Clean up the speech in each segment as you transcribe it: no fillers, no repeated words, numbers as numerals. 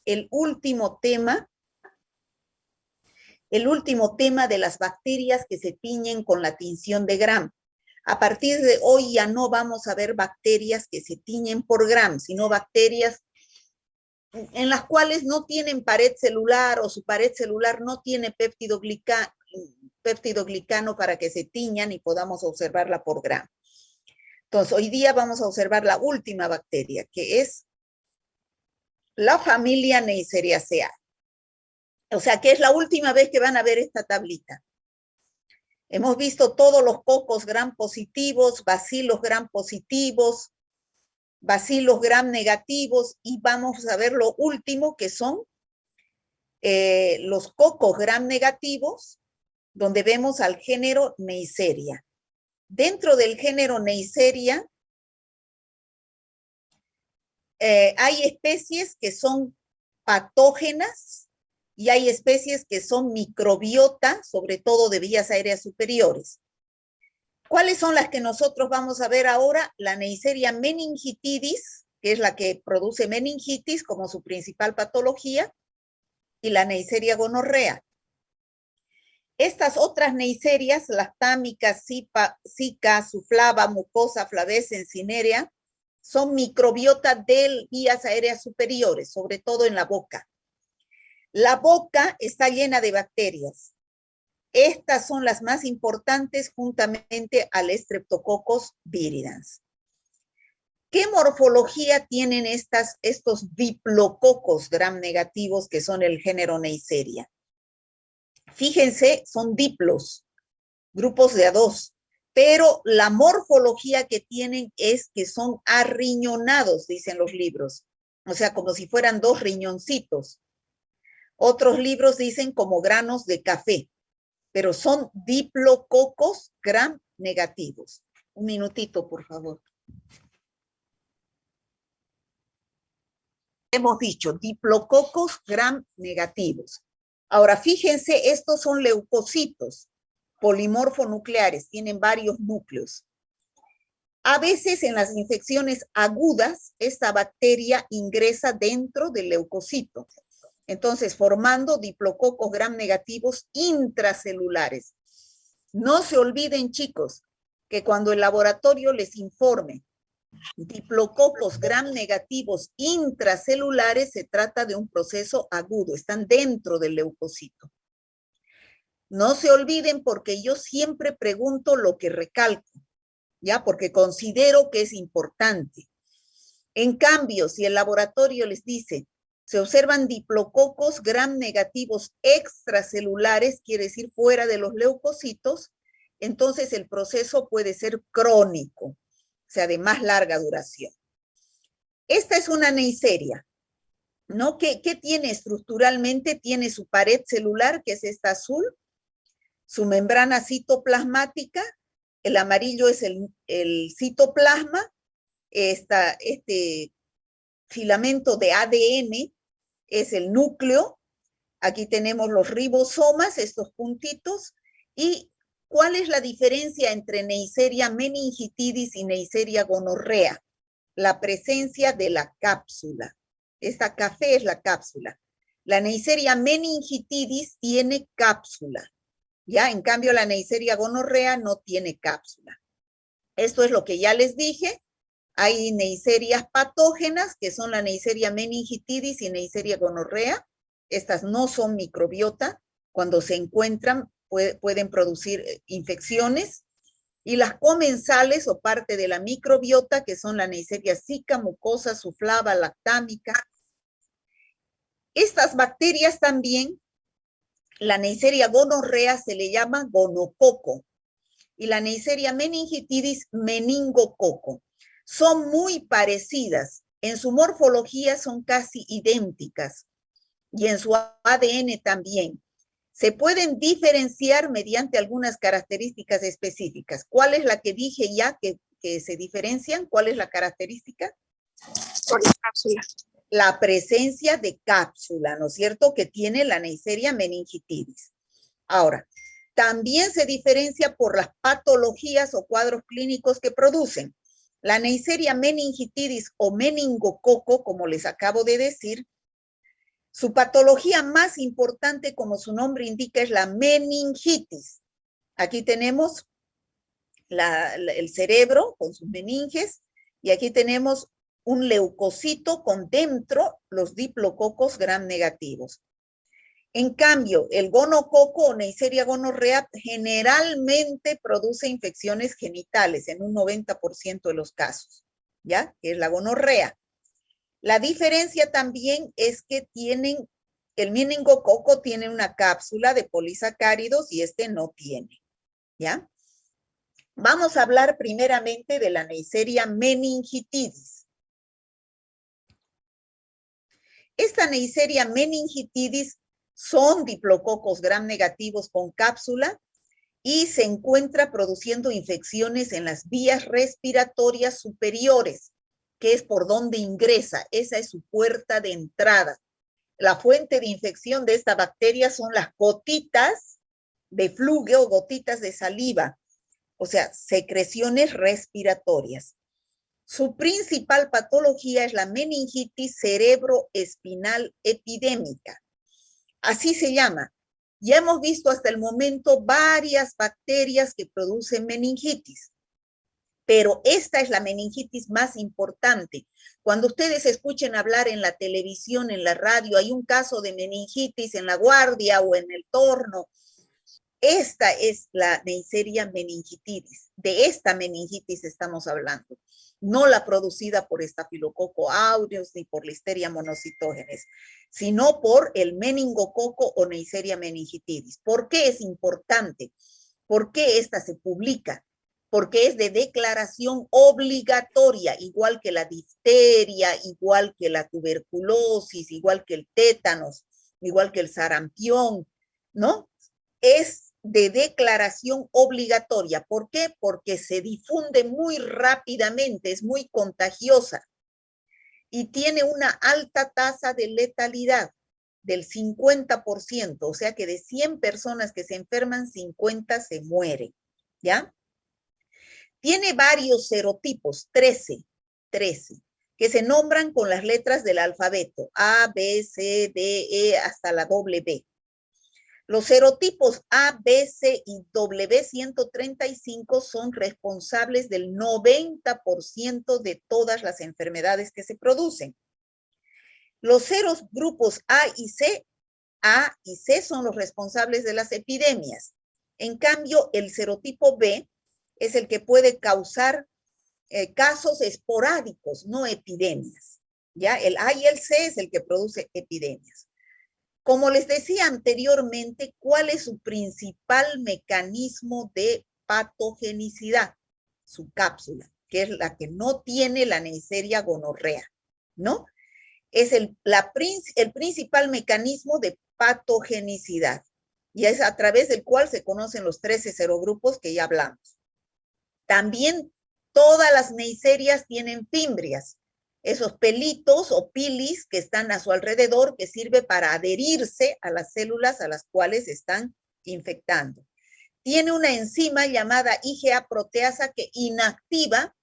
el último tema de las bacterias que se tiñen con la tinción de Gram. A partir de hoy ya no vamos a ver bacterias que se tiñen por Gram, sino bacterias en las cuales no tienen pared celular o su pared celular no tiene péptidoglicano para que se tiñan y podamos observarla por Gram. Entonces, hoy día vamos a observar la última bacteria, que es la familia Neisseria. O sea, que es la última vez que van a ver esta tablita. Hemos visto todos los cocos Gram positivos, bacilos Gram positivos, bacilos Gram negativos, y vamos a ver lo último, que son los cocos Gram negativos, donde vemos al género Neisseria. Dentro del género Neisseria hay especies que son patógenas y hay especies que son microbiota, sobre todo de vías aéreas superiores. ¿Cuáles son las que nosotros vamos a ver ahora? La Neisseria meningitidis, que es la que produce meningitis como su principal patología, y la Neisseria gonorrea. Estas otras Neisserias, las támicas, Zika, Suflava, Mucosa, Flavescens, Cinerea, son microbiota de vías aéreas superiores, sobre todo en la boca. La boca está llena de bacterias. Estas son las más importantes juntamente al Streptococcus viridans. ¿Qué morfología tienen estos diplococos Gram negativos que son el género Neisseria? Fíjense, son diplos, grupos de a dos, pero la morfología que tienen es que son arriñonados, dicen los libros, o sea, como si fueran dos riñoncitos. Otros libros dicen como granos de café, pero son diplococos Gram negativos. Un minutito, por favor. Hemos dicho diplococos Gram negativos. Ahora, fíjense, estos son leucocitos polimorfonucleares, tienen varios núcleos. A veces en las infecciones agudas, esta bacteria ingresa dentro del leucocito, entonces formando diplococos Gram negativos intracelulares. No se olviden, chicos, que cuando el laboratorio les informe diplococos Gram negativos intracelulares, se trata de un proceso agudo, están dentro del leucocito. No se olviden, porque yo siempre pregunto lo que recalco, ¿ya? Porque considero que es importante. En cambio, si el laboratorio les dice, se observan diplococos Gram negativos extracelulares, quiere decir fuera de los leucocitos, entonces el proceso puede ser crónico, o sea, de más larga duración. Esta es una Neisseria, ¿no? ¿Qué tiene estructuralmente? Tiene su pared celular, que es esta azul, su membrana citoplasmática, el amarillo es el citoplasma, este filamento de ADN es el núcleo, aquí tenemos los ribosomas, estos puntitos, y ¿cuál es la diferencia entre Neisseria meningitidis y Neisseria gonorrea? La presencia de la cápsula. Esta café es la cápsula. La Neisseria meningitidis tiene cápsula, ¿ya? En cambio, la Neisseria gonorrea no tiene cápsula. Esto es lo que ya les dije. Hay Neisserias patógenas, que son la Neisseria meningitidis y Neisseria gonorrea. Estas no son microbiota. Cuando se encuentran, pueden producir infecciones. Y las comensales o parte de la microbiota, que son la Neisseria Zika, Mucosa, Suflava, Lactámica. Estas bacterias también, la Neisseria gonorrea se le llama gonococo y la Neisseria meningitidis meningococo. Son muy parecidas, en su morfología son casi idénticas y en su ADN también. Se pueden diferenciar mediante algunas características específicas. ¿Cuál es la que dije ya que se diferencian? ¿Cuál es la característica? Por la cápsula. La presencia de cápsula, ¿no es cierto?, que tiene la Neisseria meningitidis. Ahora, también se diferencia por las patologías o cuadros clínicos que producen. La Neisseria meningitidis o meningococo, como les acabo de decir, Su patología más importante, como su nombre indica, es la meningitis. Aquí tenemos el cerebro con sus meninges y aquí tenemos un leucocito con dentro los diplococos gram negativos. En cambio, el gonococo o Neisseria gonorrea generalmente produce infecciones genitales en un 90% de los casos, ¿ya? Que es la gonorrea. La diferencia también es que el meningococo tiene una cápsula de polisacáridos y este no tiene, ¿ya? Vamos a hablar primeramente de la Neisseria meningitidis. Esta Neisseria meningitidis son diplococos gram negativos con cápsula y se encuentra produciendo infecciones en las vías respiratorias superiores, que es por donde ingresa, esa es su puerta de entrada. La fuente de infección de esta bacteria son las gotitas de flujo o gotitas de saliva, o sea, secreciones respiratorias. Su principal patología es la meningitis cerebroespinal epidémica. Así se llama. Ya hemos visto hasta el momento varias bacterias que producen meningitis, pero esta es la meningitis más importante. Cuando ustedes escuchen hablar en la televisión, en la radio, hay un caso de meningitis en La Guardia o en El Torno, esta es la Neisseria meningitidis. De esta meningitis estamos hablando, no la producida por Staphylococcus aureus ni por Listeria monocytogenes, sino por el meningococo o Neisseria meningitidis. ¿Por qué es importante? ¿Por qué esta se publica? Porque es de declaración obligatoria, igual que la difteria, igual que la tuberculosis, igual que el tétanos, igual que el sarampión, ¿no? Es de declaración obligatoria. ¿Por qué? Porque se difunde muy rápidamente, es muy contagiosa y tiene una alta tasa de letalidad del 50%, o sea que de 100 personas que se enferman, 50 se mueren, ¿ya? Tiene varios serotipos, 13, que se nombran con las letras del alfabeto, A, B, C, D, E, hasta la W. Los serotipos A, B, C y W135 son responsables del 90% de todas las enfermedades que se producen. Los serogrupos A y C son los responsables de las epidemias. En cambio, el serotipo B es el que puede causar casos esporádicos, no epidemias. ¿Ya? El A y el C es el que produce epidemias. Como les decía anteriormente, ¿cuál es su principal mecanismo de patogenicidad? Su cápsula, que es la que no tiene la Neisseria gonorrea, ¿no? Es el principal mecanismo de patogenicidad y es a través del cual se conocen los 13 serogrupos que ya hablamos. También todas las Neisserias tienen fimbrias, esos pelitos o pilis que están a su alrededor que sirve para adherirse a las células a las cuales están infectando. Tiene una enzima llamada IgA proteasa que inactiva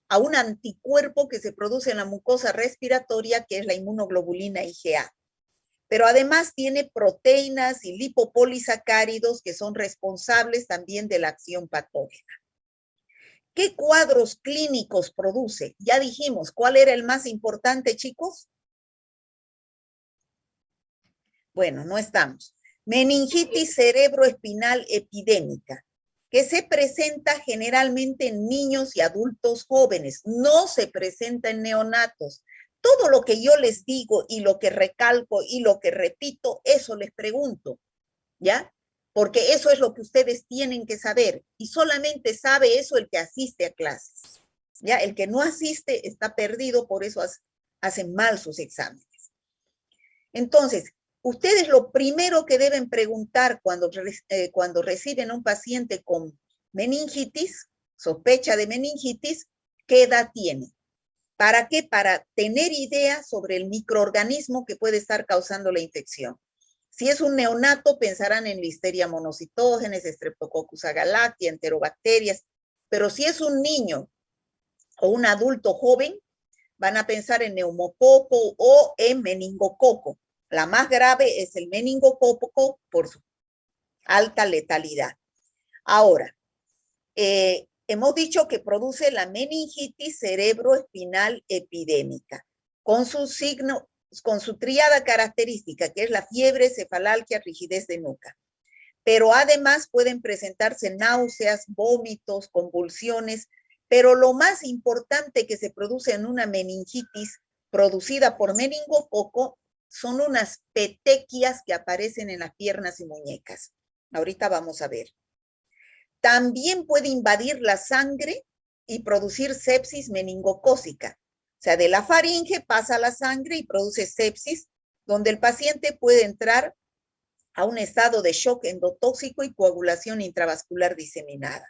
a un anticuerpo que se produce en la mucosa respiratoria, que es la inmunoglobulina IgA. Pero además tiene proteínas y lipopolisacáridos que son responsables también de la acción patógena. ¿Qué cuadros clínicos produce? Ya dijimos, ¿cuál era el más importante, chicos? Bueno, no estamos. Meningitis cerebroespinal epidémica, que se presenta generalmente en niños y adultos jóvenes, no se presenta en neonatos. Todo lo que yo les digo y lo que recalco y lo que repito, eso les pregunto, ¿ya? Porque eso es lo que ustedes tienen que saber y solamente sabe eso el que asiste a clases. Ya, el que no asiste está perdido, por eso hacen mal sus exámenes. Entonces, ustedes lo primero que deben preguntar cuando reciben a un paciente con meningitis, sospecha de meningitis, ¿qué edad tiene? ¿Para qué? Para tener idea sobre el microorganismo que puede estar causando la infección. Si es un neonato, pensarán en Listeria monocytogenes, Streptococcus agalactia, enterobacterias, pero si es un niño o un adulto joven, van a pensar en neumococo o en meningococo. La más grave es el meningococo por su alta letalidad. Ahora, hemos dicho que produce la meningitis cerebroespinal epidémica, con su signo, con su tríada característica, que es la fiebre, cefalalgia, rigidez de nuca. Pero además pueden presentarse náuseas, vómitos, convulsiones, pero lo más importante que se produce en una meningitis producida por meningococo son unas petequias que aparecen en las piernas y muñecas. Ahorita vamos a ver. También puede invadir la sangre y producir sepsis meningocócica. O sea, de la faringe pasa a la sangre y produce sepsis, donde el paciente puede entrar a un estado de shock endotóxico y coagulación intravascular diseminada.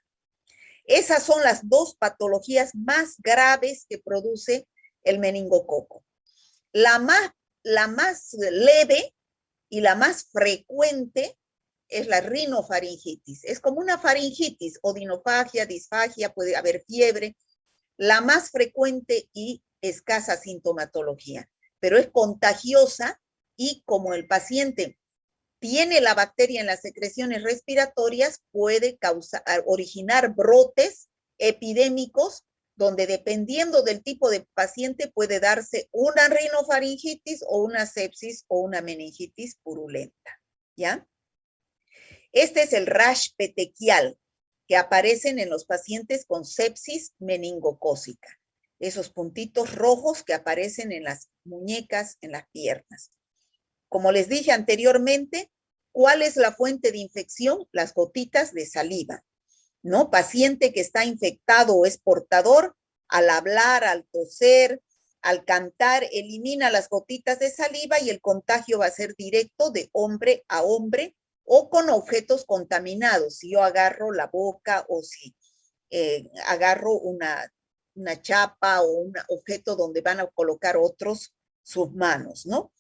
Esas son las dos patologías más graves que produce el meningococo. La más leve y la más frecuente es la rinofaringitis. Es como una faringitis, odinofagia, disfagia, puede haber fiebre. La más frecuente y escasa sintomatología, pero es contagiosa y como el paciente tiene la bacteria en las secreciones respiratorias, puede originar brotes epidémicos donde dependiendo del tipo de paciente puede darse una rinofaringitis o una sepsis o una meningitis purulenta, ¿ya? Este es el rash petequial que aparecen en los pacientes con sepsis meningocócica. Esos puntitos rojos que aparecen en las muñecas, en las piernas. Como les dije anteriormente, ¿cuál es la fuente de infección? Las gotitas de saliva, ¿no? Paciente que está infectado o es portador, al hablar, al toser, al cantar, elimina las gotitas de saliva y el contagio va a ser directo de hombre a hombre o con objetos contaminados. Si yo agarro la boca o si agarro una chapa o un objeto donde van a colocar otros sus manos, ¿no?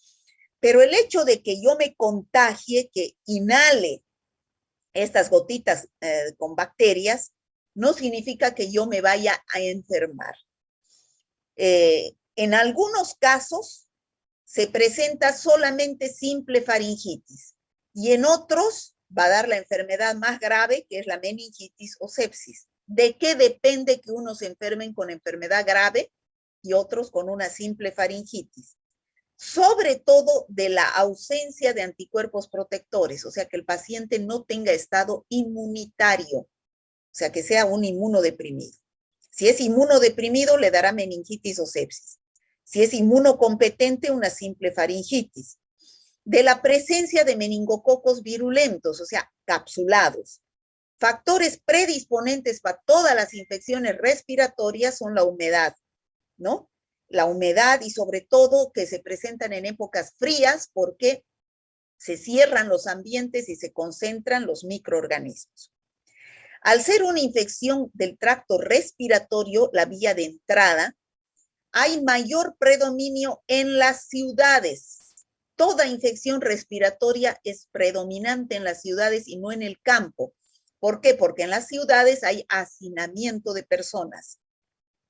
Pero el hecho de que yo me contagie, que inhale estas gotitas con bacterias, no significa que yo me vaya a enfermar. En algunos casos se presenta solamente simple faringitis y en otros va a dar la enfermedad más grave, que es la meningitis o sepsis. ¿De qué depende que unos se enfermen con enfermedad grave y otros con una simple faringitis? Sobre todo de la ausencia de anticuerpos protectores, o sea, que el paciente no tenga estado inmunitario, o sea, que sea un inmunodeprimido. Si es inmunodeprimido, le dará meningitis o sepsis. Si es inmunocompetente, una simple faringitis. De la presencia de meningococos virulentos, o sea, capsulados. Factores predisponentes para todas las infecciones respiratorias son la humedad, ¿no? La humedad y sobre todo que se presentan en épocas frías porque se cierran los ambientes y se concentran los microorganismos. Al ser una infección del tracto respiratorio, la vía de entrada, hay mayor predominio en las ciudades. Toda infección respiratoria es predominante en las ciudades y no en el campo. ¿Por qué? Porque en las ciudades hay hacinamiento de personas.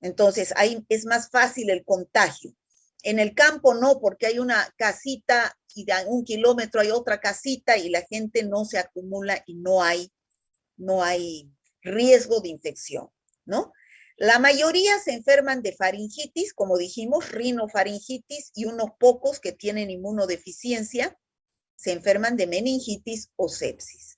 Entonces, ahí es más fácil el contagio. En el campo no, porque hay una casita y de 1 kilómetro hay otra casita y la gente no se acumula y no hay riesgo de infección, ¿no? La mayoría se enferman de faringitis, como dijimos, rinofaringitis, y unos pocos que tienen inmunodeficiencia se enferman de meningitis o sepsis.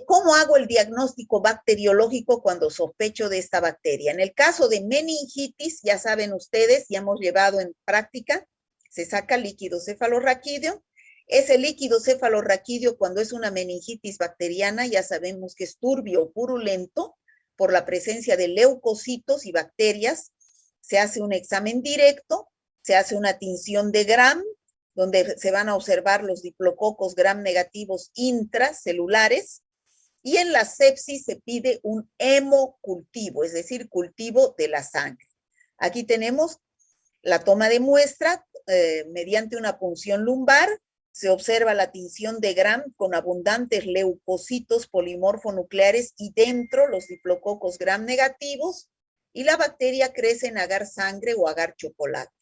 ¿Cómo hago el diagnóstico bacteriológico cuando sospecho de esta bacteria? En el caso de meningitis, ya saben ustedes, ya hemos llevado en práctica, se saca líquido cefalorraquídeo. Ese líquido cefalorraquídeo, cuando es una meningitis bacteriana, ya sabemos que es turbio o purulento por la presencia de leucocitos y bacterias. Se hace un examen directo, se hace una tinción de Gram, donde se van a observar los diplococos gram negativos intracelulares, y en la sepsis se pide un hemocultivo, es decir, cultivo de la sangre. Aquí tenemos la toma de muestra mediante una punción lumbar, se observa la tinción de Gram con abundantes leucocitos polimorfonucleares y dentro los diplococos gram negativos, y la bacteria crece en agar sangre o agar chocolate.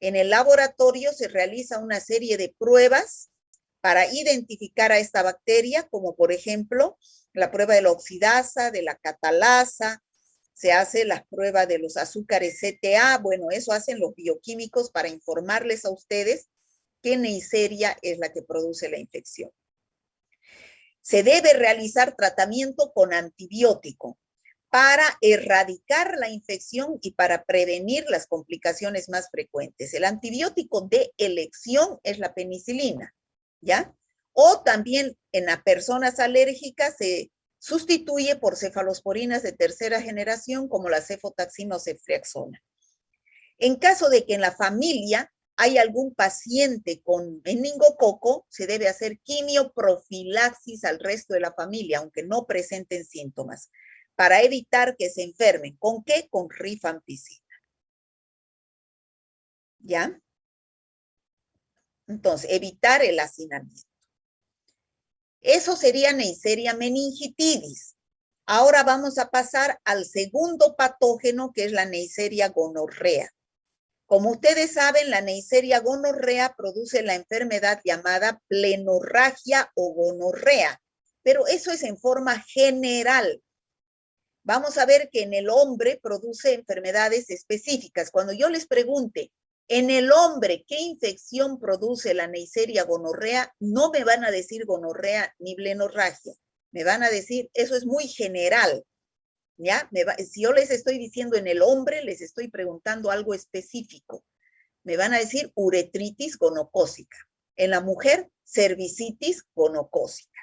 En el laboratorio se realiza una serie de pruebas para identificar a esta bacteria, como por ejemplo, la prueba de la oxidasa, de la catalasa, se hace la prueba de los azúcares CTA, bueno, eso hacen los bioquímicos para informarles a ustedes qué Neisseria es la que produce la infección. Se debe realizar tratamiento con antibiótico para erradicar la infección y para prevenir las complicaciones más frecuentes. El antibiótico de elección es la penicilina, ¿ya? O también en las personas alérgicas se sustituye por cefalosporinas de tercera generación como la cefotaxima o ceftriaxona. En caso de que en la familia hay algún paciente con meningococo, se debe hacer quimioprofilaxis al resto de la familia, aunque no presenten síntomas, para evitar que se enfermen. ¿Con qué? Con rifampicina. ¿Ya? Entonces, evitar el hacinamiento. Eso sería Neisseria meningitidis. Ahora vamos a pasar al segundo patógeno, que es la Neisseria gonorrea. Como ustedes saben, la Neisseria gonorrea produce la enfermedad llamada plenorragia o gonorrea, pero eso es en forma general. Vamos a ver que en el hombre produce enfermedades específicas. Cuando yo les pregunte, en el hombre, ¿qué infección produce la Neisseria gonorrea? No me van a decir gonorrea ni plenorragia. Me van a decir, eso es muy general. ¿Ya? Si yo les estoy diciendo en el hombre, les estoy preguntando algo específico. Me van a decir uretritis gonocócica. En la mujer, cervicitis gonocócica.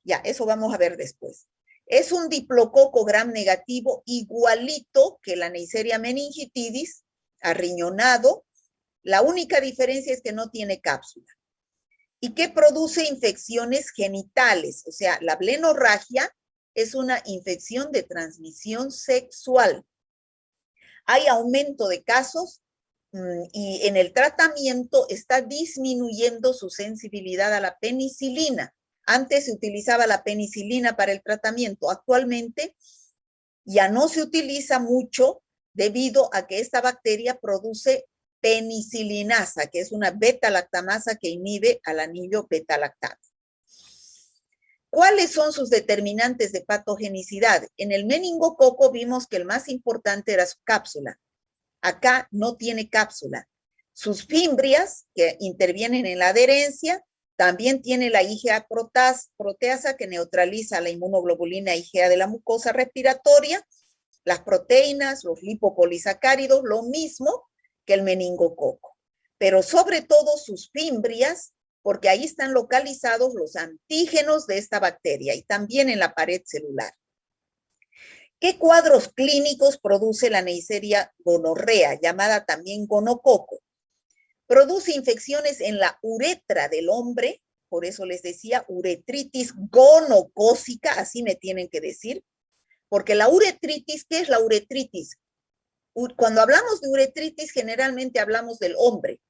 Ya, eso vamos a ver después. Es un diplococo gram negativo igualito que la Neisseria meningitidis, arriñonado. La única diferencia es que no tiene cápsula. ¿Y qué produce infecciones genitales? O sea, la blenorragia es una infección de transmisión sexual. Hay aumento de casos y en el tratamiento está disminuyendo su sensibilidad a la penicilina. Antes se utilizaba la penicilina para el tratamiento. Actualmente ya no se utiliza mucho debido a que esta bacteria produce penicilinasa, que es una beta-lactamasa que inhibe al anillo beta-lactamo. ¿Cuáles son sus determinantes de patogenicidad? En el meningococo vimos que el más importante era su cápsula. Acá no tiene cápsula. Sus fimbrias, que intervienen en la adherencia, también tiene la IgA proteasa, que neutraliza la inmunoglobulina IgA de la mucosa respiratoria, las proteínas, los lipopolisacáridos, lo mismo que el meningococo. Pero sobre todo sus fimbrias, porque ahí están localizados los antígenos de esta bacteria y también en la pared celular. ¿Qué cuadros clínicos produce la Neisseria gonorrea, llamada también gonococo? Produce infecciones en la uretra del hombre, por eso les decía uretritis gonocócica, así me tienen que decir, porque la uretritis, ¿qué es la uretritis? Cuando hablamos de uretritis, generalmente hablamos del hombre.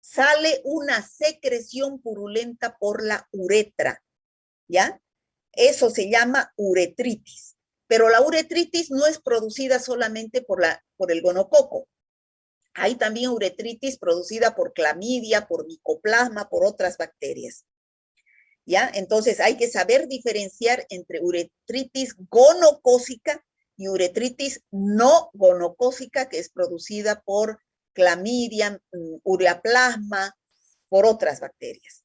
Sale una secreción purulenta por la uretra, ¿ya? Eso se llama uretritis. Pero la uretritis no es producida solamente por el gonococo. Hay también uretritis producida por clamidia, por micoplasma, por otras bacterias. ¿Ya? Entonces hay que saber diferenciar entre uretritis gonocócica y uretritis no gonocócica, que es producida por clamidia, ureaplasma, por otras bacterias.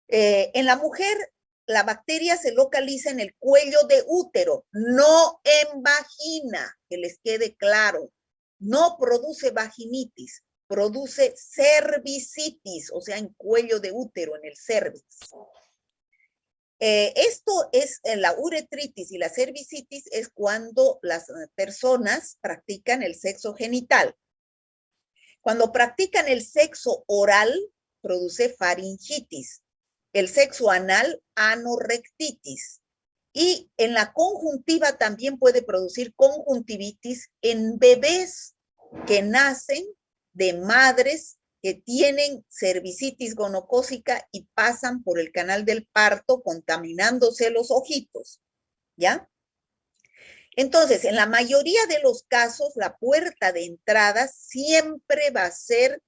En la mujer, la bacteria se localiza en el cuello de útero, no en vagina, que les quede claro. No produce vaginitis, produce cervicitis, o sea, en cuello de útero, en el cervix. Esto es la uretritis y la cervicitis es cuando las personas practican el sexo genital. Cuando practican el sexo oral, produce faringitis. El sexo anal, anorrectitis. Y en la conjuntiva también puede producir conjuntivitis en bebés que nacen de madres que tienen cervicitis gonocócica y pasan por el canal del parto contaminándose los ojitos, ¿ya? Entonces, en la mayoría de los casos, la puerta de entrada siempre va a ser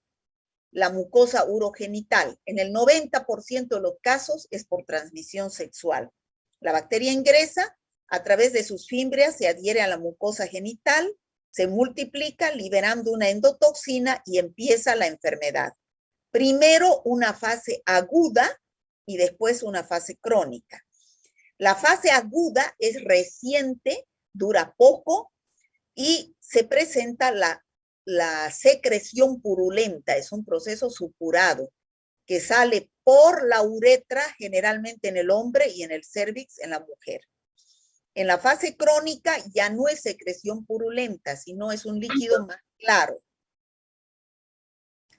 la mucosa urogenital. En el 90% de los casos es por transmisión sexual. La bacteria ingresa, a través de sus fimbrias se adhiere a la mucosa genital, se multiplica liberando una endotoxina y empieza la enfermedad. Primero una fase aguda y después una fase crónica. La fase aguda es reciente, dura poco y se presenta la secreción purulenta, es un proceso supurado que sale por la uretra, generalmente en el hombre, y en el cérvix en la mujer. En la fase crónica ya no es secreción purulenta, sino es un líquido más claro.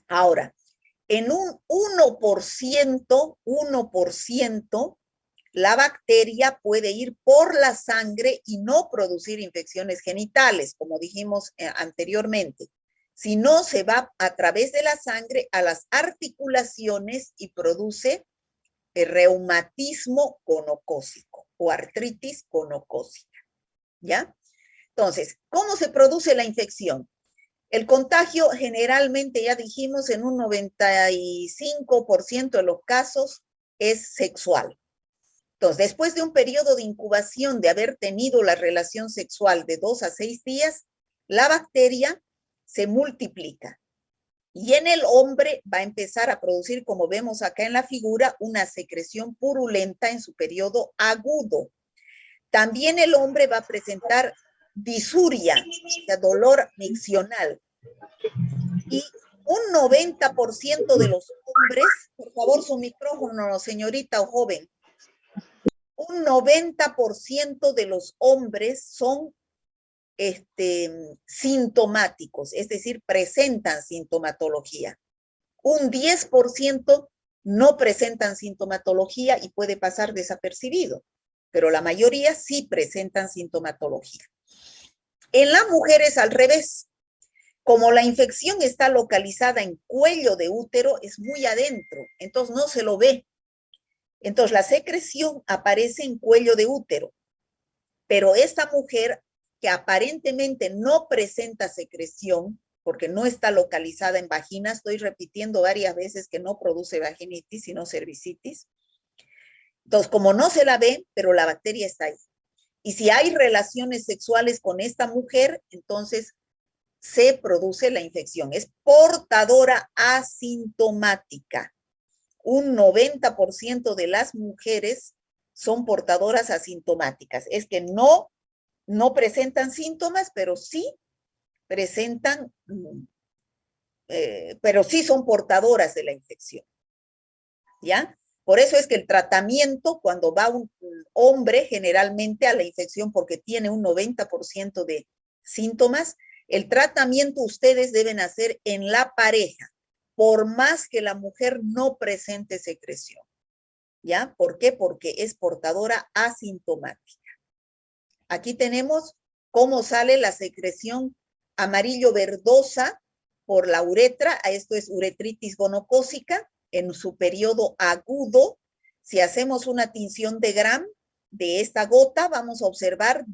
Ahora, en un 1%, la bacteria puede ir por la sangre y no producir infecciones genitales, como dijimos anteriormente, sino se va a través de la sangre a las articulaciones y produce el reumatismo gonocócico o artritis gonocócica, ¿ya? Entonces, ¿cómo se produce la infección? El contagio generalmente, ya dijimos, en un 95% de los casos es sexual. Entonces, después de un periodo de incubación de haber tenido la relación sexual de 2 a 6 días, la bacteria se multiplica. Y en el hombre va a empezar a producir, como vemos acá en la figura, una secreción purulenta en su periodo agudo. También el hombre va a presentar disuria, o sea, dolor miccional. Y un 90% de los hombres, por favor su micrófono, señorita o joven, un 90% de los hombres son sintomáticos, es decir, presentan sintomatología. Un 10% no presentan sintomatología y puede pasar desapercibido, pero la mayoría sí presentan sintomatología. En la mujer es al revés. Como la infección está localizada en cuello de útero, es muy adentro, entonces no se lo ve. Entonces la secreción aparece en cuello de útero, pero esta mujer que aparentemente no presenta secreción, porque no está localizada en vagina, estoy repitiendo varias veces que no produce vaginitis, sino cervicitis. Entonces, como no se la ve, pero la bacteria está ahí. Y si hay relaciones sexuales con esta mujer, entonces se produce la infección. Es portadora asintomática. Un 90% de las mujeres son portadoras asintomáticas. Es que no presentan síntomas, pero sí presentan, pero sí son portadoras de la infección. ¿Ya? Por eso es que el tratamiento, cuando va un hombre generalmente a la infección porque tiene un 90% de síntomas, el tratamiento ustedes deben hacer en la pareja, por más que la mujer no presente secreción. ¿Ya? ¿Por qué? Porque es portadora asintomática. Aquí tenemos cómo sale la secreción amarillo verdosa por la uretra. Esto es uretritis gonocócica en su periodo agudo. Si hacemos una tinción de Gram de esta gota, vamos a observar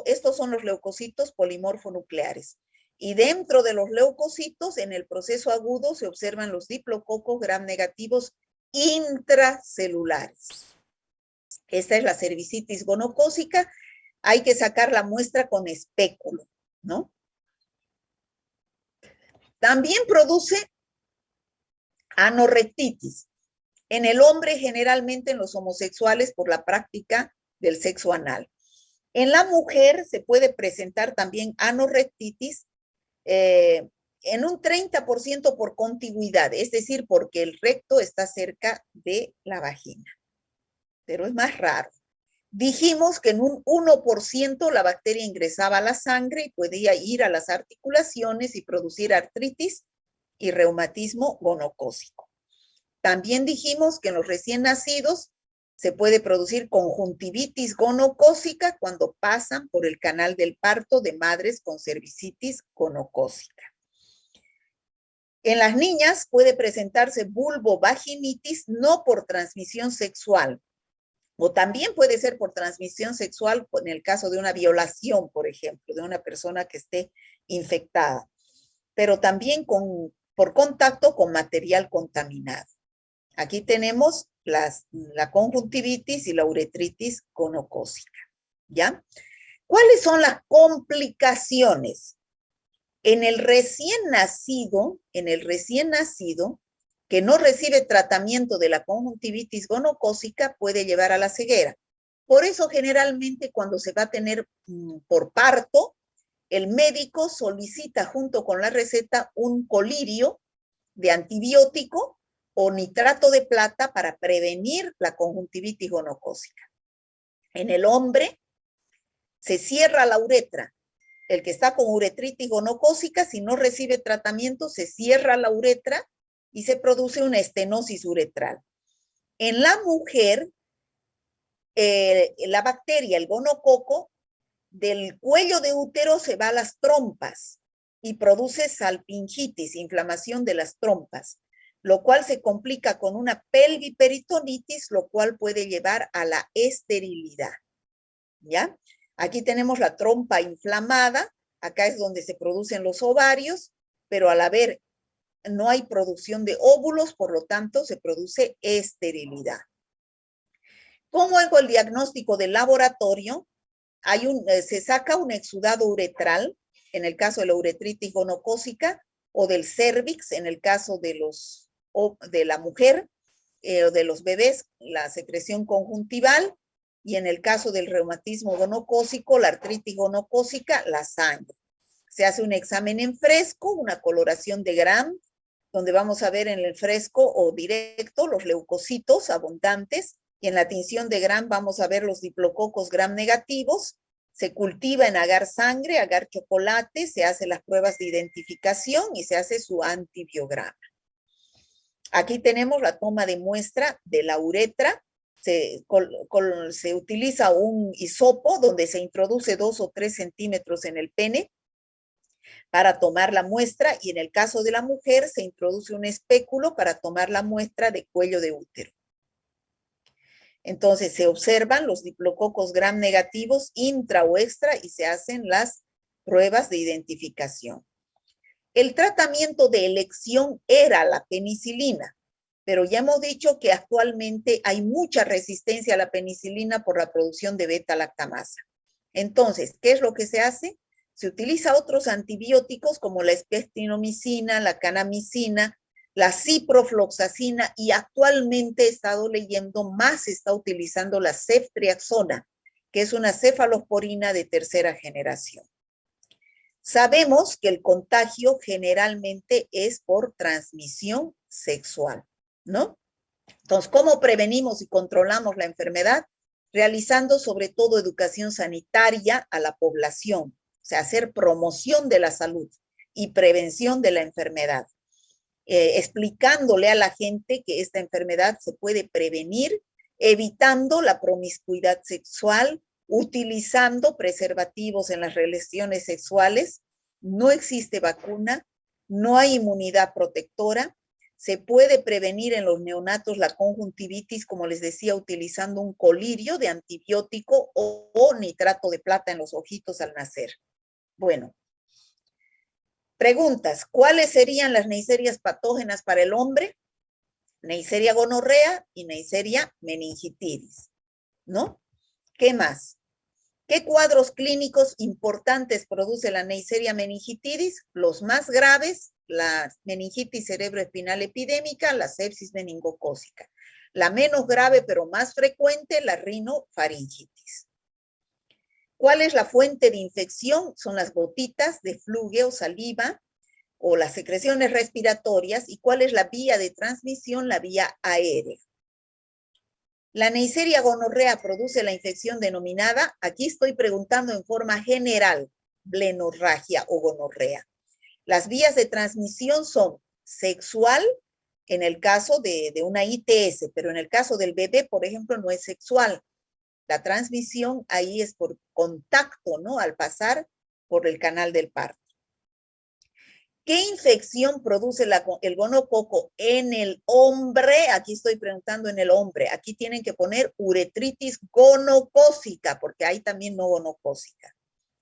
estos son los leucocitos polimorfonucleares. Y dentro de los leucocitos, en el proceso agudo, se observan los diplococos Gram negativos intracelulares. Esta es la cervicitis gonocócica. Hay que sacar la muestra con espéculo, ¿no? También produce anorrectitis. En el hombre, generalmente en los homosexuales, por la práctica del sexo anal. En la mujer se puede presentar también anorrectitis en un 30% por contigüidad, es decir, porque el recto está cerca de la vagina. Pero es más raro. Dijimos que en un 1% la bacteria ingresaba a la sangre y podía ir a las articulaciones y producir artritis y reumatismo gonocócico. También dijimos que en los recién nacidos se puede producir conjuntivitis gonocócica cuando pasan por el canal del parto de madres con cervicitis gonocócica. En las niñas puede presentarse vulvovaginitis no por transmisión sexual, O también puede ser por transmisión sexual en el caso de una violación, por ejemplo, de una persona que esté infectada, pero también por contacto con material contaminado. Aquí tenemos la conjuntivitis y la uretritis gonocócica, ¿ya? ¿Cuáles son las complicaciones? En el recién nacido, que no recibe tratamiento de la conjuntivitis gonocócica, puede llevar a la ceguera. Por eso, generalmente, cuando se va a tener por parto, el médico solicita junto con la receta un colirio de antibiótico o nitrato de plata para prevenir la conjuntivitis gonocócica. En el hombre se cierra la uretra. El que está con uretritis gonocócica, si no recibe tratamiento, se cierra la uretra y se produce una estenosis uretral. En la mujer, la bacteria, el gonococo, del cuello de útero se va a las trompas y produce salpingitis, inflamación de las trompas, lo cual se complica con una pelviperitonitis, lo cual puede llevar a la esterilidad. ¿Ya? Aquí tenemos la trompa inflamada, acá es donde se producen los ovarios, pero al haber no hay producción de óvulos, por lo tanto se produce esterilidad. ¿Cómo hago el diagnóstico del laboratorio? Se saca un exudado uretral, en el caso de la uretritis gonocócica, o del cérvix, en el caso de la mujer o de los bebés, la secreción conjuntival, y en el caso del reumatismo gonocócico, la artritis gonocócica, la sangre. Se hace un examen en fresco, una coloración de Gram, donde vamos a ver en el fresco o directo los leucocitos abundantes, y en la tinción de Gram vamos a ver los diplococos Gram negativos. Se cultiva en agar sangre, agar chocolate, se hacen las pruebas de identificación y se hace su antibiograma. Aquí tenemos la toma de muestra de la uretra. Se utiliza un hisopo donde se introduce 2 o 3 centímetros en el pene para tomar la muestra, y en el caso de la mujer se introduce un espéculo para tomar la muestra de cuello de útero. Entonces se observan los diplococos Gram negativos intra o extra y se hacen las pruebas de identificación. El tratamiento de elección era la penicilina, pero ya hemos dicho que actualmente hay mucha resistencia a la penicilina por la producción de beta-lactamasa. Entonces, ¿qué es lo que se hace? Se utiliza otros antibióticos como la espectinomicina, la kanamicina, la ciprofloxacina, y actualmente he estado leyendo más, se está utilizando la ceftriaxona, que es una cefalosporina de tercera generación. Sabemos que el contagio generalmente es por transmisión sexual, ¿no? Entonces, ¿cómo prevenimos y controlamos la enfermedad? Realizando sobre todo educación sanitaria a la población, o sea, hacer promoción de la salud y prevención de la enfermedad, explicándole a la gente que esta enfermedad se puede prevenir, evitando la promiscuidad sexual, utilizando preservativos en las relaciones sexuales. No existe vacuna, no hay inmunidad protectora. Se puede prevenir en los neonatos la conjuntivitis, como les decía, utilizando un colirio de antibiótico o nitrato de plata en los ojitos al nacer. Bueno, preguntas. ¿Cuáles serían las neiserias patógenas para el hombre? Neisseria gonorrea y Neisseria meningitidis, ¿no? ¿Qué más? ¿Qué cuadros clínicos importantes produce la Neisseria meningitidis? Los más graves, la meningitis cerebroespinal epidémica, la sepsis meningocócica. La menos grave pero más frecuente, la rinofaringitis. ¿Cuál es la fuente de infección? Son las gotitas de fluge o saliva o las secreciones respiratorias. ¿Y cuál es la vía de transmisión? La vía aérea. La Neisseria gonorrea produce la infección denominada, aquí estoy preguntando en forma general, blenorragia o gonorrea. Las vías de transmisión son sexual, en el caso de una ITS, pero en el caso del bebé, por ejemplo, no es sexual. La transmisión ahí es por contacto, ¿no? Al pasar por el canal del parto. ¿Qué infección produce el gonococo en el hombre? Aquí estoy preguntando en el hombre. Aquí tienen que poner uretritis gonocócica, porque hay también no gonocócica.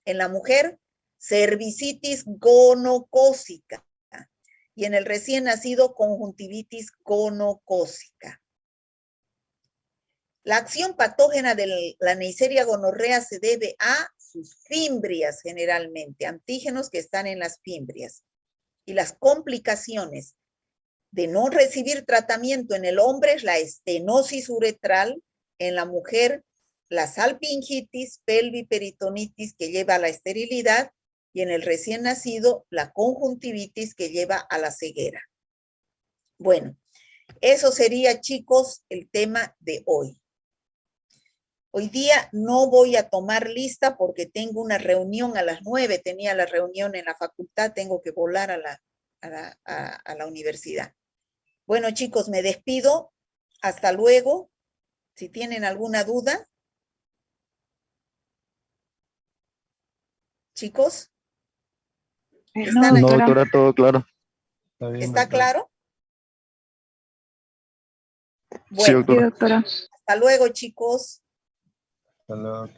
En la mujer, cervicitis gonocócica. Y en el recién nacido, conjuntivitis gonocócica. La acción patógena de la Neisseria gonorrea se debe a sus fimbrias, generalmente, antígenos que están en las fimbrias. Y las complicaciones de no recibir tratamiento en el hombre es la estenosis uretral, en la mujer la salpingitis, pelviperitonitis que lleva a la esterilidad y en el recién nacido la conjuntivitis que lleva a la ceguera. Bueno, eso sería, chicos, el tema de hoy. Hoy día no voy a tomar lista porque tengo una reunión a las 9, tenía la reunión en la facultad, tengo que volar a la universidad. Bueno, chicos, me despido. Hasta luego. Si tienen alguna duda. Chicos, No, No, doctora. doctora, todo claro. Está bien, ¿está doctora. claro? Sí, Bueno, Sí, doctora. doctora. hasta luego, chicos. Hasta luego, doctora.